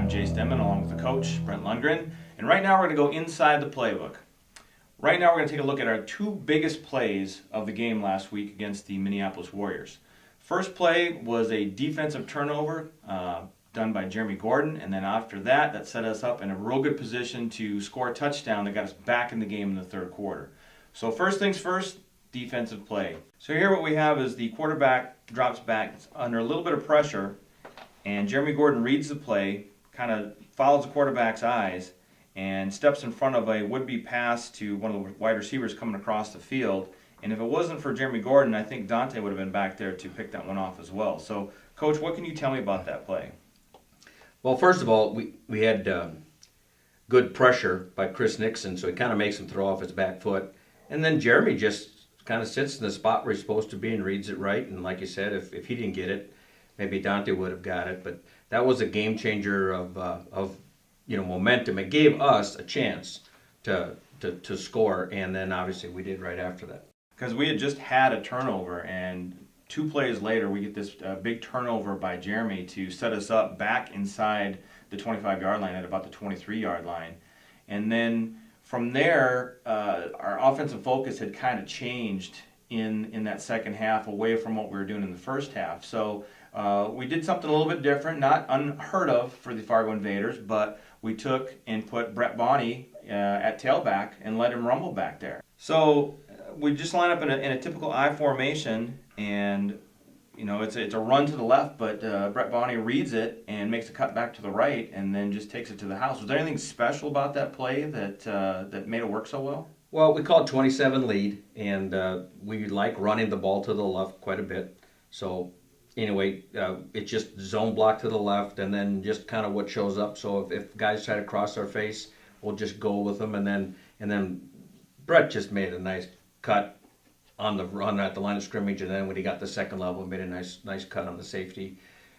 I'm Jay Stemman along with the coach, Brent Lundgren. And right now we're going to go inside the playbook. Right now we're going to take a look at our two biggest plays of the game last week against the Minneapolis Warriors. First play was a defensive turnover done by Jeremy Gordon, and then after that set us up in a real good position to score a touchdown that got us back in the game in the third quarter. So first things first, defensive play. So here what we have is the quarterback drops back under a little bit of pressure, and Jeremy Gordon reads the play, kind of follows the quarterback's eyes, and steps in front of a would-be pass to one of the wide receivers coming across the field. And if it wasn't for Jeremy Gordon, I think Dante would have been back there to pick that one off as well. So, Coach, what can you tell me about that play? Well, first of all, we had good pressure by Chris Nixon, so he kind of makes him throw off his back foot. And then Jeremy just kind of sits in the spot where he's supposed to be and reads it right. And like you said, if he didn't get it, maybe Dante would have got it. But that was a game changer of momentum. It gave us a chance to score, and then obviously we did right after that. Because we had just had a turnover, and 2 plays later we get this big turnover by Jeremy to set us up back inside the 25-yard line at about the 23-yard line. And then from there, our offensive focus had kind of changed in that second half away from what we were doing in the first half. So we did something a little bit different, not unheard of for the Fargo Invaders, but we took and put Brett Baune at tailback and let him rumble back there. So we just line up in a typical I formation, and it's a run to the left, but Brett Baune reads it and makes a cut back to the right, and then just takes it to the house. Was there anything special about that play that made it work so well? Well, we called 27 lead, and we like running the ball to the left quite a bit. So anyway, it's just zone block to the left, and then just kind of what shows up. So if guys try to cross our face, we'll just go with them, and then Brett just made a nice cut on the run at the line of scrimmage, and then when he got the second level, made a nice cut on the safety,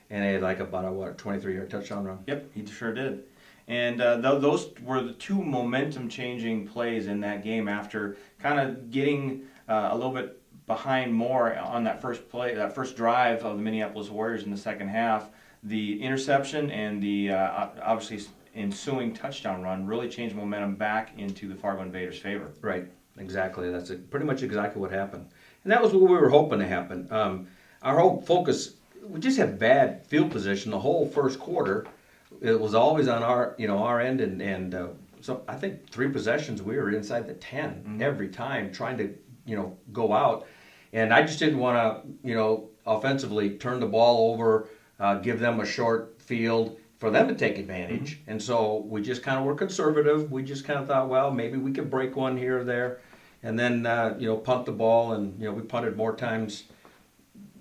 and he had about a 23-yard touchdown run. Yep, he sure did. And those were the 2 momentum-changing plays in that game after kind of getting a little bit behind more on that first play, that first drive of the Minneapolis Warriors in the second half. The interception and the obviously ensuing touchdown run really changed momentum back into the Fargo Invaders' favor. Right, exactly. That's pretty much exactly what happened. And that was what we were hoping to happen. Our whole focus, we just had bad field position the whole first quarter. It was always on our end, and so I think 3 possessions we were inside the 10 every time trying to go out. And I just didn't want to, offensively turn the ball over, give them a short field for them to take advantage. And so we just kind of were conservative. We just kind of thought, well, maybe we could break one here or there. And then, punt the ball. And, we punted more times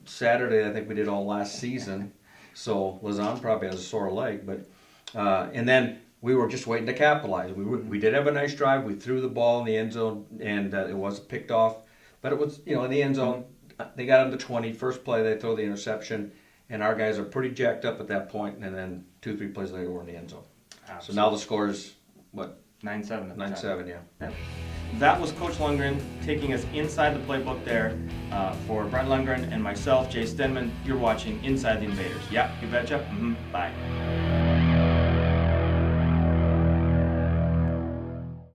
Saturday than I think we did all last season. So Lazan probably has a sore leg. But and then we were just waiting to capitalize. We did have a nice drive. We threw the ball in the end zone, and it wasn't picked off. But it was, in the end zone, they got on the 20. First play, they throw the interception, and our guys are pretty jacked up at that point, and then 2-3 plays later, we're in the end zone. Absolutely. So now the score is, what? 9-7. 9-7, yeah. That was Coach Lundgren taking us inside the playbook there. For Brent Lundgren and myself, Jay Stenman, you're watching Inside the Invaders. Yeah, you betcha. Bye.